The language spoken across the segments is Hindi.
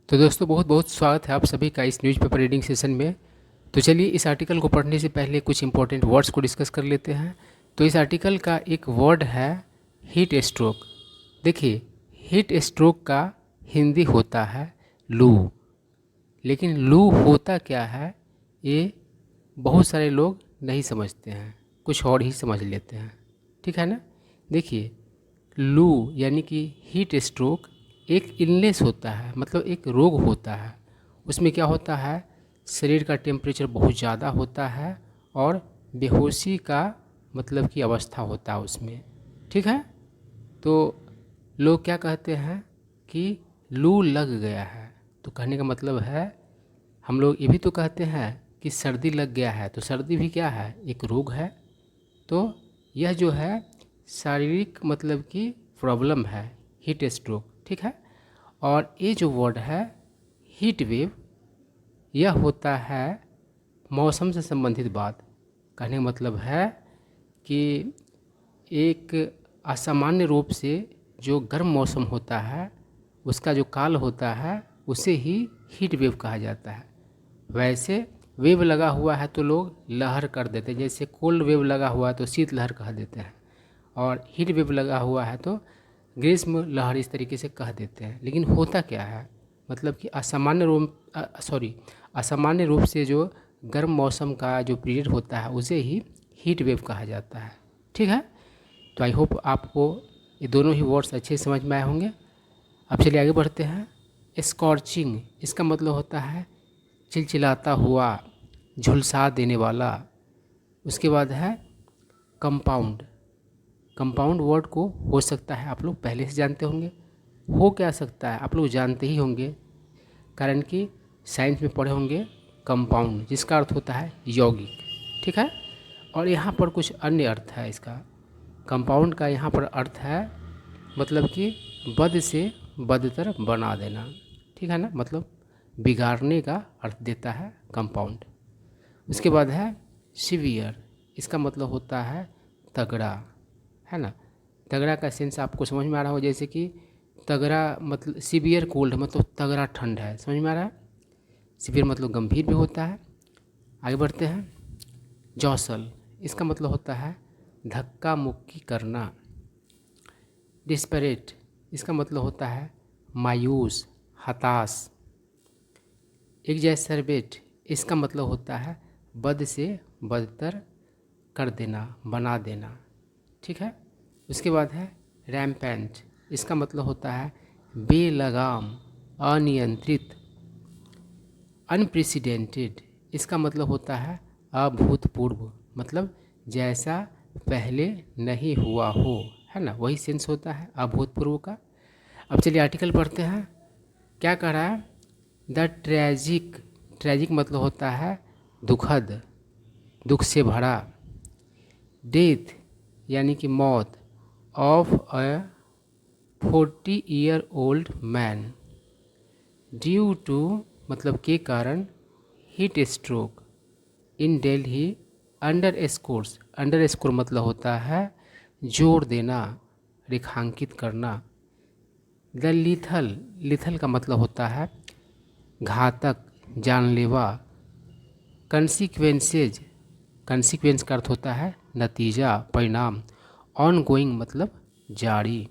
तो दोस्तों बहुत बहुत स्वागत है आप सभी का इस न्यूज़पेपर रीडिंग सेशन में। तो चलिए इस आर्टिकल को पढ़ने से पहले कुछ इंपॉर्टेंट वर्ड्स को डिस्कस कर लेते हैं। तो इस आर्टिकल का एक वर्ड है हीट स्ट्रोक। देखिए, हीट स्ट्रोक का हिंदी होता है लू। लेकिन लू होता क्या है ये बहुत सारे लोग नहीं समझते हैं, कुछ और ही समझ लेते हैं। ठीक है ना। देखिए, लू यानी कि हीट स्ट्रोक एक इलनेस होता है, मतलब एक रोग होता है। उसमें क्या होता है, शरीर का टेम्परेचर बहुत ज़्यादा होता है और बेहोशी का मतलब की अवस्था होता है उसमें। ठीक है। तो लोग क्या कहते हैं कि लू लग गया है, तो कहने का मतलब है हम लोग ये भी तो कहते हैं कि सर्दी लग गया है, तो सर्दी भी क्या है, एक रोग है। तो यह जो है शारीरिक मतलब की प्रॉब्लम है, हीट स्ट्रोक। ठीक है। और ये जो वर्ड है हीट वेव, यह होता है मौसम से संबंधित बात। कहने का मतलब है कि एक असामान्य रूप से जो गर्म मौसम होता है उसका जो काल होता है उसे ही हीट वेव कहा जाता है। वैसे वेव लगा हुआ है तो लोग लहर कर देते हैं, जैसे कोल्ड वेव लगा हुआ है तो शीत लहर कह देते हैं, और हीट वेव लगा हुआ है तो ग्रीष्म लहर इस तरीके से कह देते हैं। लेकिन होता क्या है, मतलब कि असामान्य रूप से जो गर्म मौसम का जो पीरियड होता है उसे ही हीट वेव कहा जाता है। ठीक है। तो आई होप आपको ये दोनों ही वर्ड्स अच्छे से समझ में आए होंगे। अब चलिए आगे बढ़ते हैं। स्कॉर्चिंग, इसका मतलब होता है चिलचिलाता हुआ, झुलसा देने वाला। उसके बाद है कंपाउंड। कंपाउंड वर्ड को हो सकता है आप लोग पहले से जानते होंगे, हो क्या सकता है आप लोग जानते ही होंगे, कारण कि साइंस में पढ़े होंगे कंपाउंड, जिसका अर्थ होता है यौगिक। ठीक है। और यहाँ पर कुछ अन्य अर्थ है इसका। कंपाउंड का यहाँ पर अर्थ है मतलब कि बद से बदतर बना देना। ठीक है ना, मतलब बिगाड़ने का अर्थ देता है कंपाउंड। उसके बाद है सीवियर, इसका मतलब होता है तगड़ा, है ना। तगड़ा का सेंस आपको समझ में आ रहा हो, जैसे कि तगड़ा मतलब सीवियर कोल्ड मतलब तगड़ा ठंड है, समझ में आ रहा है। सीवियर मतलब गंभीर भी होता है। आगे बढ़ते हैं। जौसल, इसका मतलब होता है धक्का मुक्की करना। डिस्परेट, इसका मतलब होता है मायूस, हताश। एग्जैसरबेट, इसका मतलब होता है बद से बदतर कर देना, बना देना। ठीक है। उसके बाद है रैम्पेंट, इसका मतलब होता है बेलगाम, अनियंत्रित। अनप्रेसिडेंटेड, इसका मतलब होता है अभूतपूर्व, मतलब जैसा पहले नहीं हुआ हो, है ना, वही सेंस होता है अभूतपूर्व का। अब चलिए आर्टिकल पढ़ते हैं। क्या कह रहा है, द ट्रेजिक, ट्रेजिक मतलब होता है दुखद, दुख से भरा। डेथ यानी कि मौत, of a 40-year-old man, due to मतलब के कारण, heat stroke in Delhi under scores, under score मतलब होता है जोर देना, रेखांकित करना। द लिथल, लिथल का मतलब होता है घातक, जानलेवा। कंसिक्वेंसेज, कंसिक्वेंस का अर्थ होता है नतीजा, परिणाम। ऑन गोइंग मतलब जारी।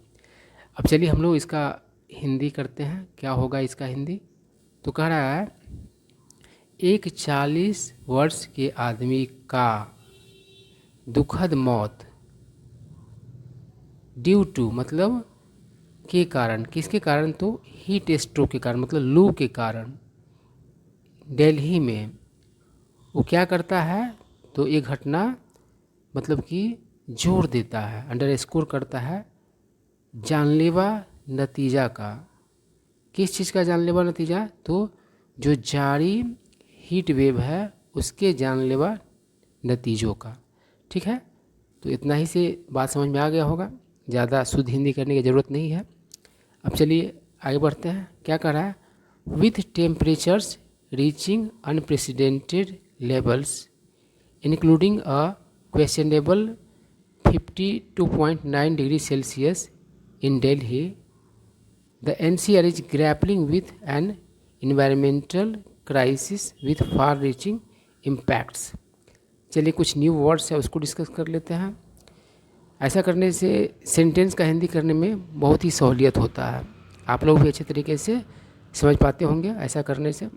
अब चलिए हम लोग इसका हिंदी करते हैं, क्या होगा इसका हिंदी। तो कह रहा है एक 40 वर्ष के आदमी का दुखद मौत, ड्यू टू मतलब के कारण, किसके कारण, तो हीट स्ट्रोक के कारण मतलब लू के कारण। दिल्ली में वो क्या करता है, तो ये घटना मतलब कि जोर देता है, अंडर स्कोर करता है जानलेवा नतीजा का। किस चीज़ का जानलेवा नतीजा, तो जो जारी हीट वेव है उसके जानलेवा नतीजों का। ठीक है। तो इतना ही से बात समझ में आ गया होगा, ज़्यादा शुद्ध हिंदी करने की ज़रूरत नहीं है। अब चलिए आगे बढ़ते हैं। क्या कह रहा है, with temperatures reaching unprecedented levels including a questionable 52.9 degree Celsius in Delhi, the NCR is grappling with an environmental crisis with far reaching impacts. चलिए कुछ न्यू वर्ड्स है उसको डिस्कस कर लेते हैं। ऐसा करने से सेंटेंस का हिंदी करने में बहुत ही सहूलियत होता है, आप लोग भी अच्छे तरीके से समझ पाते होंगे ऐसा करने से।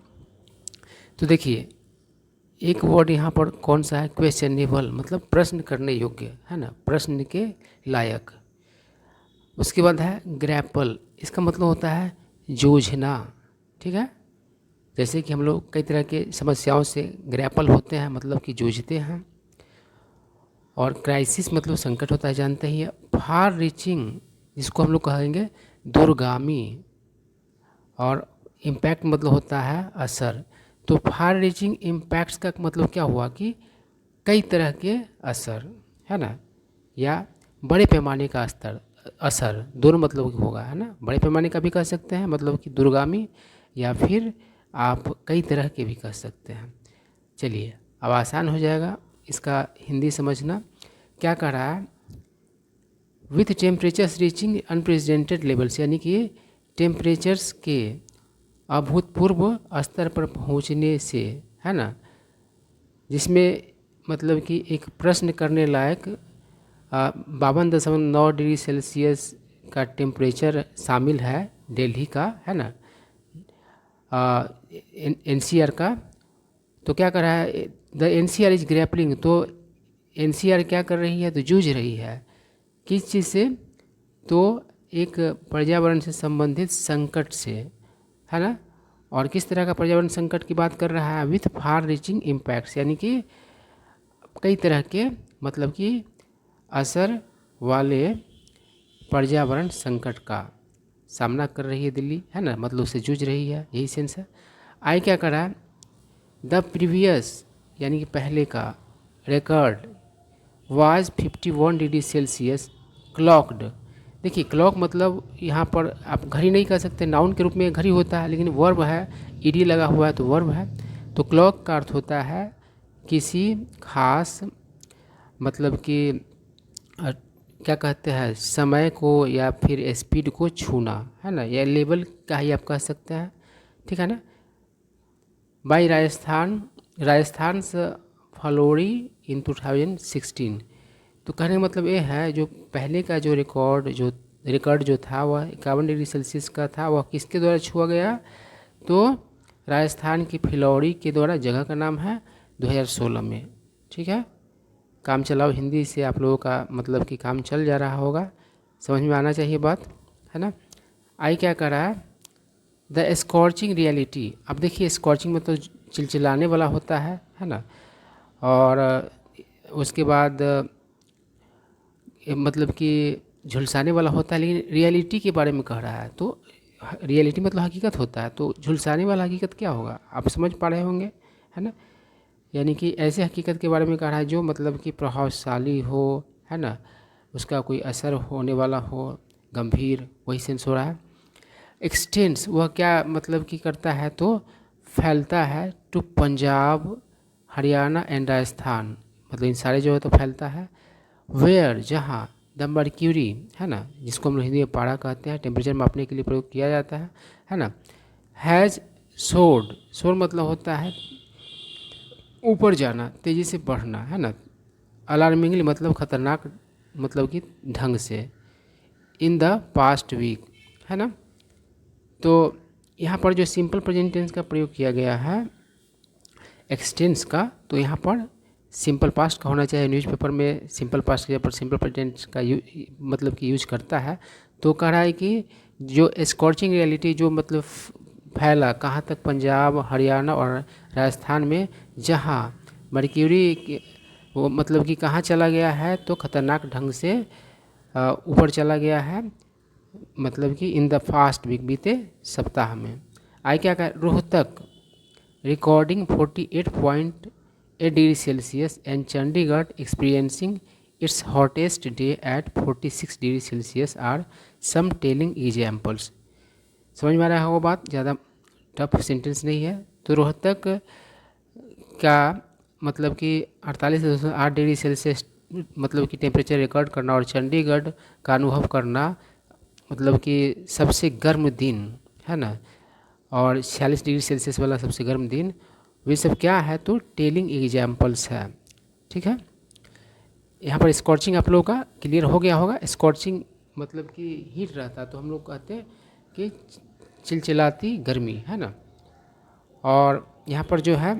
तो देखिए एक वर्ड यहाँ पर कौन सा है, क्वेश्चनेबल, मतलब प्रश्न करने योग्य, है ना, प्रश्न के लायक। उसके बाद है ग्रैपल, इसका मतलब होता है जूझना, ठीक है। जैसे कि हम लोग कई तरह के समस्याओं से ग्रैपल होते हैं, मतलब कि जूझते हैं। और क्राइसिस मतलब संकट होता है, जानते ही है। फार रीचिंग जिसको हम लोग कहेंगे दूरगामी, और इम्पैक्ट मतलब होता है असर। तो फार रीचिंग इम्पैक्ट्स का मतलब क्या हुआ कि कई तरह के असर, है ना, या बड़े पैमाने का असर, दोनों मतलब होगा, है ना। बड़े पैमाने का भी कह सकते हैं मतलब कि दूरगामी, या फिर आप कई तरह के भी कह सकते हैं। चलिए अब आसान हो जाएगा इसका हिंदी समझना। क्या कह रहा है, with temperatures reaching unprecedented levels, यानी कि टेम्परेचर्स के अभूतपूर्व स्तर पर पहुंचने से, है ना, जिसमें मतलब कि एक प्रश्न करने लायक 52.9 डिग्री सेल्सियस का टेम्परेचर शामिल है दिल्ली का, है ना, एनसीआर का। तो क्या कर रहा है, द एनसीआर इज ग्रैपलिंग, तो एनसीआर क्या कर रही है, तो जूझ रही है किस चीज़ से, तो एक पर्यावरण से संबंधित संकट से, है ना। और किस तरह का पर्यावरण संकट की बात कर रहा है, विथ फार रीचिंग इम्पैक्ट्स, यानी कि कई तरह के मतलब कि असर वाले पर्यावरण संकट का सामना कर रही है दिल्ली, है ना, मतलब उससे जूझ रही है, यही सेंस है। आई क्या करा, द प्रीवियस यानी कि पहले का record was 51 degree Celsius clogged. देखिए क्लॉक मतलब यहाँ पर आप घड़ी नहीं कह सकते, नाउन के रूप में घड़ी होता है, लेकिन वर्ब है, ईडी लगा हुआ है तो वर्ब है। तो क्लॉक का अर्थ होता है किसी खास मतलब कि क्या कहते हैं, समय को या फिर स्पीड को छूना, है ना, या लेवल का ही आप कह सकते हैं, ठीक है ना। बाई राजस्थान से फलोरी इन 2016। तो कहने का मतलब ये है, जो पहले का जो रिकॉर्ड जो था वह 51 डिग्री सेल्सियस का था, वह किसके द्वारा छुआ गया, तो राजस्थान की फिलौरी के द्वारा, जगह का नाम है, 2016 में, ठीक है। काम चलाओ हिंदी से आप लोगों का मतलब कि काम चल जा रहा होगा, समझ में आना चाहिए बात, है ना। आई क्या कर रहा है, द स्कॉर्चिंग रियलिटी। अब देखिए स्कॉर्चिंग में तो चिलचिलाने वाला होता है ना, और उसके बाद मतलब कि झुलसाने वाला होता है, लेकिन रियलिटी के बारे में कह रहा है, तो रियलिटी मतलब हकीकत होता है, तो झुलसाने वाला हकीकत क्या होगा, आप समझ पा रहे होंगे, है ना। यानी कि ऐसे हकीकत के बारे में कह रहा है जो मतलब कि प्रभावशाली हो, है ना, उसका कोई असर होने वाला हो, गंभीर, वही सेंस हो रहा है। एक्सटेंड्स वह क्या मतलब कि करता है, तो फैलता है, टू पंजाब हरियाणा एंड राजस्थान, मतलब इन सारे जो है तो फैलता है। वेयर जहाँ, द मर्क्यूरी, है ना, जिसको हम हिंदी में पारा कहते हैं, टेम्परेचर मापने के लिए प्रयोग किया जाता है ना। हैज़ सोर मतलब होता है ऊपर जाना, तेज़ी से बढ़ना, है ना। अलार्मिंगली मतलब खतरनाक, मतलब कि ढंग से। इन द पास्ट वीक, है ना। तो यहाँ पर जो सिंपल प्रेजेंट टेंस का प्रयोग किया गया है एक्सटेंस का, तो यहाँ पर सिंपल पास्ट का होना चाहिए। न्यूज़पेपर में सिंपल पास्ट के ऊपर सिंपल प्रेजेंट का मतलब कि यूज करता है। तो कह रहा है कि जो स्कॉर्चिंग रियलिटी जो मतलब फैला कहाँ तक, पंजाब हरियाणा और राजस्थान में, जहाँ मर्क्यूरी वो मतलब कि कहाँ चला गया है, तो खतरनाक ढंग से ऊपर चला गया है, मतलब कि इन द फास्ट वीक, बीते सप्ताह में। आई क्या कहा, Rohtak recording 48.8 degree Celsius and Chandigarh experiencing its hottest day at 46 degree Celsius are some telling examples. समझ में आ रहा है वो बात, ज़्यादा टफ सेंटेंस नहीं है। तो रोहतक का मतलब कि 48.8 डिग्री सेल्सियस मतलब कि टेम्परेचर रिकॉर्ड करना, और चंडीगढ़ का अनुभव करना मतलब कि सबसे गर्म दिन, है ना, और 46 डिग्री सेल्सियस वाला सबसे गर्म दिन, वे सब क्या है तो टेलिंग एग्जाम्पल्स है। ठीक है, यहाँ पर स्कॉर्चिंग आप लोगों का क्लियर हो गया होगा। स्कॉर्चिंग मतलब कि हीट रहता, तो हम लोग कहते हैं कि चिलचिलाती गर्मी, है ना। और यहाँ पर जो है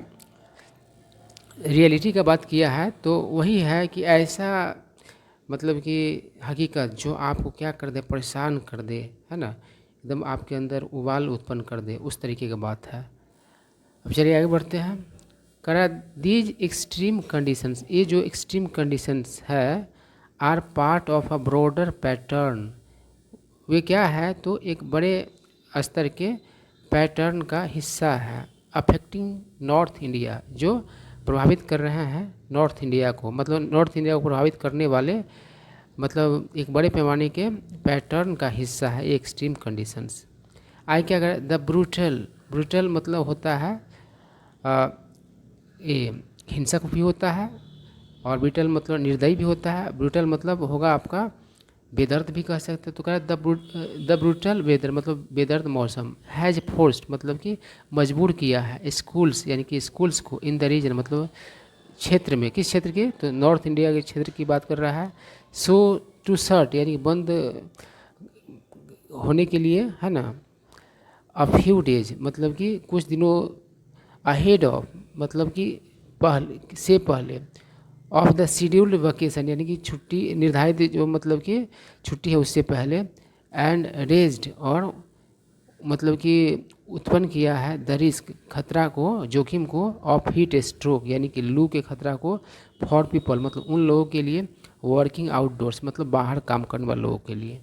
रियलिटी का बात किया है तो वही है कि ऐसा मतलब कि हकीकत जो आपको क्या कर दे, परेशान कर दे, है ना, एकदम आपके अंदर उबाल उत्पन्न कर दे, उस तरीके की बात है। अब चलिए आगे बढ़ते हैं। करा दीज एक्सट्रीम कंडीशंस, ये जो एक्सट्रीम कंडीशंस है are part of a broader pattern, वे क्या है तो एक बड़े स्तर के पैटर्न का हिस्सा है। अफेक्टिंग नॉर्थ इंडिया, जो प्रभावित कर रहे हैं नॉर्थ इंडिया को, मतलब नॉर्थ इंडिया को प्रभावित करने वाले, मतलब एक बड़े पैमाने के पैटर्न का हिस्सा है ये एक्सट्रीम कंडीशंस। आगे क्या करें, द ब्रूटल, ब्रूटल मतलब होता है ये हिंसक भी होता है, और ब्रूटल मतलब निर्दयी भी होता है। ब्रूटल मतलब होगा आपका बेदर्द भी कह सकते हैं। तो कह द ब्रूटल वेदर मतलब बेदर्द मौसम, हैज़ फोर्स्ड मतलब कि मजबूर किया है स्कूल्स यानी कि स्कूल्स को, इन द रीजन मतलब क्षेत्र में, किस क्षेत्र के तो नॉर्थ इंडिया के क्षेत्र की बात कर रहा है। सो टू शट यानी बंद होने के लिए, है ना। अ फ्यू डेज मतलब कि कुछ दिनों, अहेड ऑफ मतलब कि पहले से पहले, ऑफ द शेड्यूल्ड वैकेशन यानी कि छुट्टी निर्धारित जो मतलब कि छुट्टी है उससे पहले, एंड रेज्ड और मतलब कि उत्पन्न किया है द रिस्क खतरा को, जोखिम को, ऑफ हीट स्ट्रोक यानी कि लू के खतरा को, फॉर पीपल मतलब उन लोगों के लिए, वर्किंग आउटडोर्स मतलब बाहर काम करने वाले लोगों के लिए।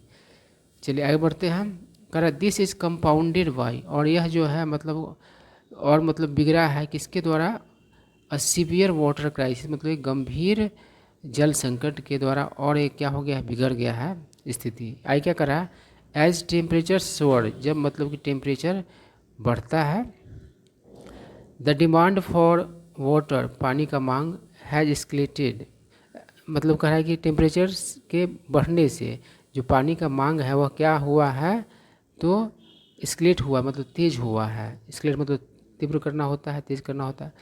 चलिए आगे बढ़ते हैं। कह रहा दिस इज़ कंपाउंडेड बाई, और यह जो है मतलब और मतलब बिगड़ा है किसके द्वारा, अ सीवियर वाटर क्राइसिस मतलब एक गंभीर जल संकट के द्वारा, और एक क्या हो गया है, बिगड़ गया है स्थिति। आई क्या करा, एज टेम्परेचर सोअर, जब मतलब कि टेम्परेचर बढ़ता है, द डिमांड फॉर वाटर पानी का मांग, हैज एस्केलेटेड मतलब कह रहा है कि टेम्परेचर के बढ़ने से जो पानी का मांग है वह क्या हुआ है तो एस्केलेट हुआ मतलब तेज हुआ है। एस्केलेट मतलब तीव्र करना होता है, तेज करना होता है।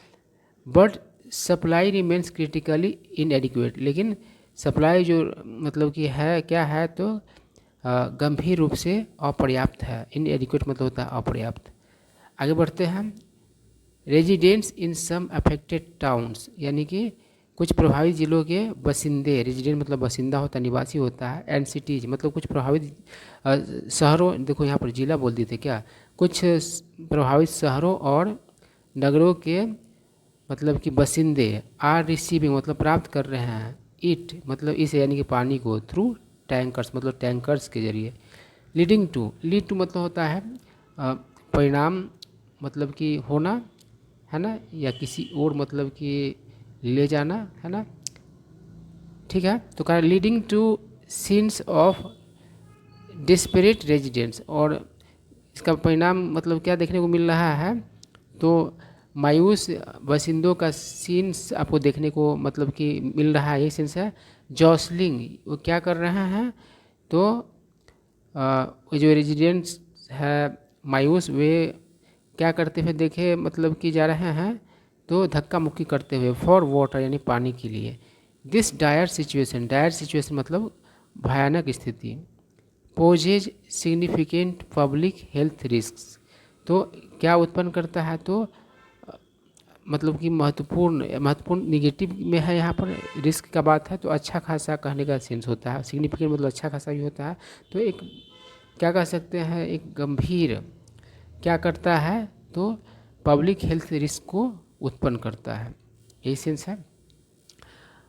बट सप्लाई रिमेन्स क्रिटिकली इनएडिक्वेट, लेकिन सप्लाई जो मतलब कि है क्या है तो गंभीर रूप से अपर्याप्त है। इनएडिक्वेट मतलब होता है अपर्याप्त। आगे बढ़ते हैं। Residents in some affected towns यानी कि कुछ प्रभावित जिलों के बसिंदे, रेजिडेंट मतलब बसिंदा होता है, निवासी होता है, एंड सिटीज मतलब कुछ प्रभावित शहरों, देखो यहाँ पर जिला बोल देते क्या, कुछ प्रभावित शहरों और नगरों के मतलब कि बसिंदे, आर रिसीविंग मतलब प्राप्त कर रहे हैं, इट मतलब इस यानी कि पानी को, थ्रू टैंकर्स मतलब टैंकर्स के जरिए। लीडिंग टू, लीड टू मतलब होता है परिणाम मतलब कि होना, है ना, या किसी और मतलब कि ले जाना, है ना। ठीक है, तो कह leading to scenes of desperate residents, और इसका परिणाम मतलब क्या देखने को मिल रहा है तो मायूस बसिंदों का सीन्स आपको देखने को मतलब कि मिल रहा है, ये सीन्स है। जॉसलिंग वो क्या कर रहे हैं तो वो जो रेजिडेंट्स है मायूस, वे क्या करते हुए देखे मतलब कि जा रहे हैं तो धक्का मुक्की करते हुए, फॉर वाटर यानी पानी के लिए। दिस डायर सिचुएशन मतलब भयानक स्थिति, poses significant public health risk, तो क्या उत्पन्न करता है तो मतलब कि महत्वपूर्ण निगेटिव में है यहाँ पर रिस्क का बात है, तो अच्छा खासा कहने का सेंस होता है। सिग्निफिकेंट मतलब अच्छा खासा भी होता है, तो एक क्या कह सकते हैं एक गंभीर क्या करता है तो पब्लिक हेल्थ रिस्क को उत्पन्न करता है, यही सेंस है।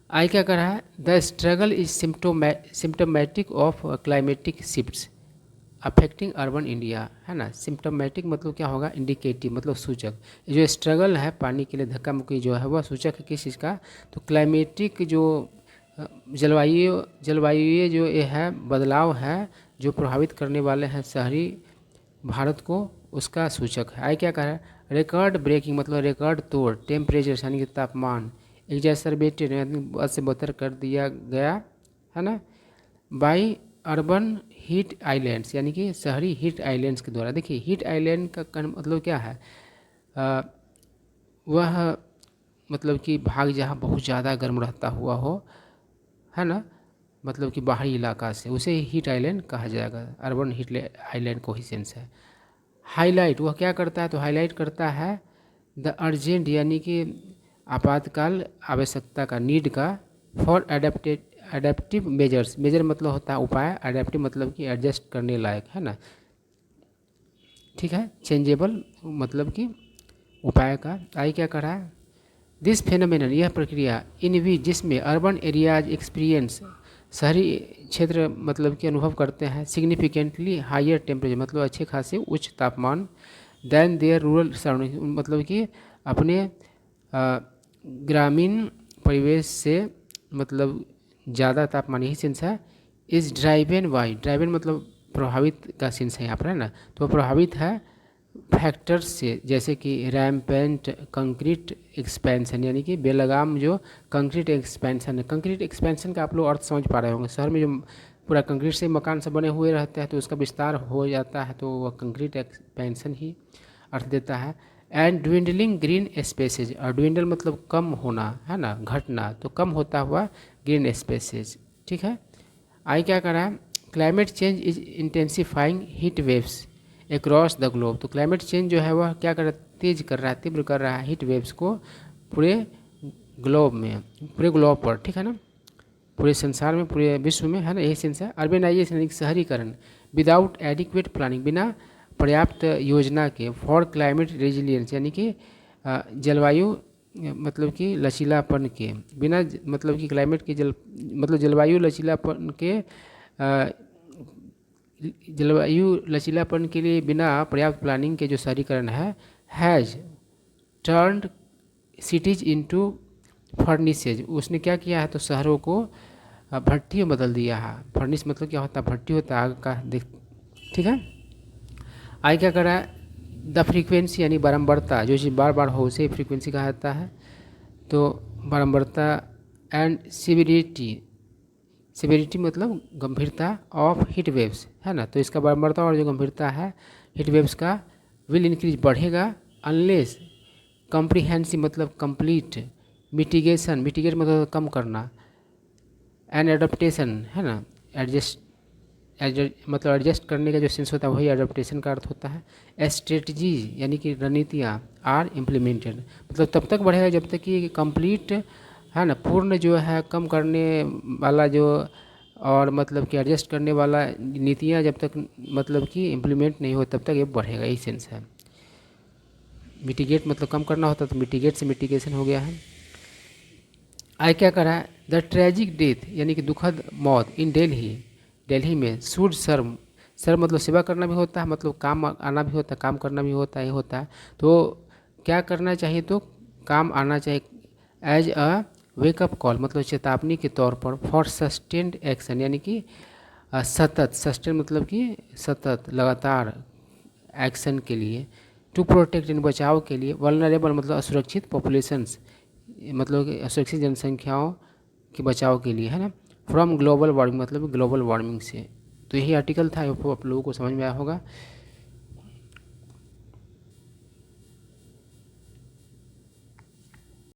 आई क्या कर रहा है, the struggle is symptomatic of climatic shifts affecting urban India, है ना। सिम्टोमेटिक मतलब क्या होगा, इंडिकेटिव मतलब सूचक। जो स्ट्रगल है पानी के लिए धक्का मुक्की जो है वह सूचक है किस चीज़ का, तो क्लाइमेटिक जो जलवायु जो ये है बदलाव है जो प्रभावित करने वाले हैं शहरी भारत को, उसका सूचक है। आई क्या कह रहा है, रिकॉर्ड ब्रेकिंग मतलब रिकॉर्ड तोड़ टेम्परेचर यानी कि तापमान, एग्जैसरबेटेड यानी से बदतर कर दिया गया, है ना, बाई अर्बन हीट आइलैंड्स, यानी कि शहरी हीट आइलैंड्स के द्वारा। देखिए हीट आइलैंड का मतलब क्या है, अ, वह मतलब कि भाग जहाँ बहुत ज़्यादा गर्म रहता हुआ हो, है ना, मतलब कि बाहरी इलाका से, उसे हीट आइलैंड कहा जाएगा। अर्बन हीट आइलैंड कोहिसेंस है। हाईलाइट वह क्या करता है, तो हाईलाइट करता है द अर्जेंट, यानी कि आपातकाल आवश्यकता का, नीड का, फॉर एडेप्टिव मेजर्स। मेजर मतलब होता है उपाय, एडेप्टिव मतलब कि एडजस्ट करने लायक, है ना, ठीक है। चेंजेबल मतलब कि उपाय का। आई क्या कर रहा है, दिस फेनोमेनन, यह प्रक्रिया, इन वी जिसमें अर्बन एरियाज एक्सपीरियंस, शहरी क्षेत्र मतलब कि अनुभव करते हैं, सिग्निफिकेंटली हायर टेम्परेचर मतलब अच्छे खासे उच्च तापमान, दैन देयर रूरल सराउंडिंग मतलब कि अपने ग्रामीण परिवेश से मतलब ज़्यादा तापमान, यही सेंस है। इस ड्राइवेन बाई, ड्राइवेन मतलब प्रभावित का सेंस है यहाँ पर, है ना, तो प्रभावित है फैक्टर्स से, जैसे कि रैम्पेंट कंक्रीट एक्सपेंशन, यानी कि बेलगाम जो कंक्रीट एक्सपेंशन है। कंक्रीट एक्सपेंशन का आप लोग अर्थ समझ पा रहे होंगे, शहर में जो पूरा कंक्रीट से मकान सब बने हुए रहते हैं तो उसका विस्तार हो जाता है, तो वह कंक्रीट एक्सपेंशन ही अर्थ देता है। एंड ड्विंडलिंग ग्रीन स्पेसेज, और ड्विंडल मतलब कम होना, है ना, घटना, तो कम होता हुआ ग्रीन स्पेसेज, ठीक है। आई क्या कर रहा है, climate change is intensifying heat waves across the globe, तो क्लाइमेट चेंज जो है वह क्या कर रहा है, तेज कर रहा है, तीव्र कर रहा है हीट वेव्स को पूरे ग्लोब में, पूरे ग्लोब पर, ठीक है ना, पूरे संसार में, पूरे विश्व में, है ना, यही सेंस है। अर्बेनाइजेशन यानी शहरीकरण, विदाउट एडिक्वेट प्लानिंग, बिना पर्याप्त योजना के, फॉर क्लाइमेट रेजिलियंस यानी कि जलवायु मतलब कि लचीलापन के, बिना मतलब कि क्लाइमेट के मतलब जलवायु लचीलापन के, जलवायु लचीलापन के लिए बिना पर्याप्त प्लानिंग के जो शहरीकरण है, हैज़ टर्न्ड सिटीज इनटू फर्निसेज, उसने क्या किया है, तो शहरों को भट्टी में बदल दिया है। फर्निस मतलब क्या होता है, भट्टी होता है आग का, देख, ठीक है। आई क्या कर रहा है, द फ्रीक्वेंसी यानी बारंबारता, जो चीज़ बार बार हो उसे फ्रीक्वेंसी कहा जाता है, तो बारंबारता, एंड सिविरिटी, सिविरिटी मतलब गंभीरता ऑफ हीट वेव्स, है ना, तो इसका बारंबारता और जो गंभीरता है हीट वेव्स का विल इंक्रीज, बढ़ेगा, अनलेस कम्प्रीहेंसिव मतलब कंप्लीट, मिटिगेशन, मिटिगेट मतलब कम करना, एंड एडप्टेशन, है ना, एडजस्ट, मतलब एडजस्ट करने का जो सेंस होता है वही एडप्टेशन का अर्थ होता है। स्ट्रेटजी यानी कि रणनीतियाँ आर इम्प्लीमेंटेड, मतलब तब तक बढ़ेगा जब तक कि कंप्लीट, है ना, पूर्ण जो है कम करने वाला जो, और मतलब कि एडजस्ट करने वाला नीतियाँ जब तक मतलब कि इम्प्लीमेंट नहीं हो तब तक ये बढ़ेगा, यही सेंस है। मिटिगेट मतलब कम करना होता तो मिटिगेट से मिटिगेशन हो गया है। आई क्या करा है, द ट्रेजिक डेथ यानी कि दुखद मौत इन दिल्ली, दिल्ली में, शुड सर्व, सर्व मतलब सेवा करना भी होता है, मतलब काम आना भी होता है, काम करना भी होता है, ये होता है, तो क्या करना चाहिए, तो काम आना चाहिए, एज अ वेकअप कॉल मतलब चेतावनी के तौर पर, फॉर सस्टेन्ड एक्शन यानी कि सतत, सस्टेन मतलब कि सतत लगातार एक्शन के लिए, टू प्रोटेक्ट इन बचाव के लिए, वल्नरेबल मतलब असुरक्षित पॉपुलेशंस मतलब कि असुरक्षित जनसंख्याओं के बचाव के लिए, है ना, फ्रॉम ग्लोबल वार्मिंग मतलब ग्लोबल वार्मिंग से। तो यही आर्टिकल था, आप लोगों को समझ में आया होगा।